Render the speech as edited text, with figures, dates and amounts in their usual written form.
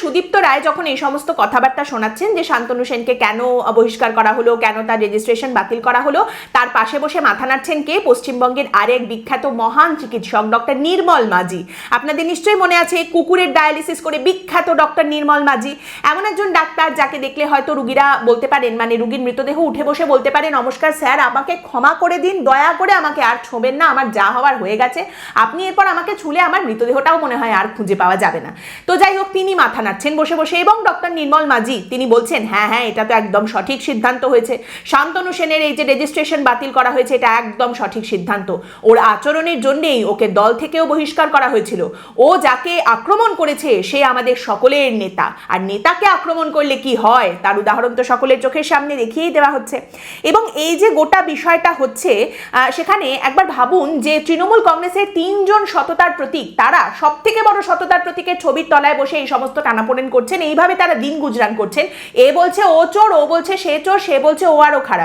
সুদীপ্ত রায় যখন এই সমস্ত কথাবার্তা শোনাচ্ছেন যে শান্তনু সেনকে কেন বহিষ্কার করা হলো, কেন তার রেজিস্ট্রেশন বাতিল করা হলো, তার পাশে বসে মাথা নাড়ছেন কে? পশ্চিমবঙ্গের আরেক বিখ্যাত মহান চিকিৎসক ডক্টর নির্মল মাঝি। আপনাদের নিশ্চয়ই মনে আছে কুকুরের ডায়ালিসিস করে বিখ্যাত ডক্টর নির্মল মাঝি, এমন একজন ডাক্তার যাকে দেখলে হয়তো রুগীরা বলতে পারেন, মানে রুগীর মৃতদেহ উঠে বসে বলতে পারে, নমস্কার স্যার, আমাকে ক্ষমা করে দিন, দয়া করে আমাকে আর ছোঁবেন না, আমার যা হওয়ার হয়ে গেছে, আপনি এরপর আমাকে ছুলে আমার মৃতদেহটাও মনে হয় আর খুঁজে পাওয়া যাবে না। তো যাই হোক, তিনি মাথা নাড়ছেন বসে বসে, এবং ডক্টর নির্মল মাঝি তিনি বলছেন হ্যাঁ হ্যাঁ এটা তো একদম সঠিক সিদ্ধান্ত হয়েছে, শান্তনু সেনের এই যে রেজিস্ট্রেশন বাতিল করা হয়েছে এটা একদম সঠিক সিদ্ধান্ত, ওর আচরণের জন্যেই ওকে দল থেকেও বহিষ্কার করা হয়েছিল, ও যাকে আক্রমণ করেছে সে আমাদের সকলের নেতা, আর নেতাকে আক্রমণ করলে কি হয় তার উদাহরণ তো সকলের চোখের সামনে দেখিয়েই দেওয়া হচ্ছে। এবং এই যে গোটা বিষয়টা হচ্ছে, সেখানে একবার ভাবুন যে তৃণমূল কংগ্রেসের 3 জন সততার প্রতীক, তারা সব থেকে বড় সততার প্রতীকের ছবির তলায় বসে এই সমস্ত টানাপোড়েন করছেন, এইভাবে তারা দিন গুজরান করছেন, এ বলছে ও চোর, ও বলছে সে চোর, সে বলছে ও আরো খারাপ।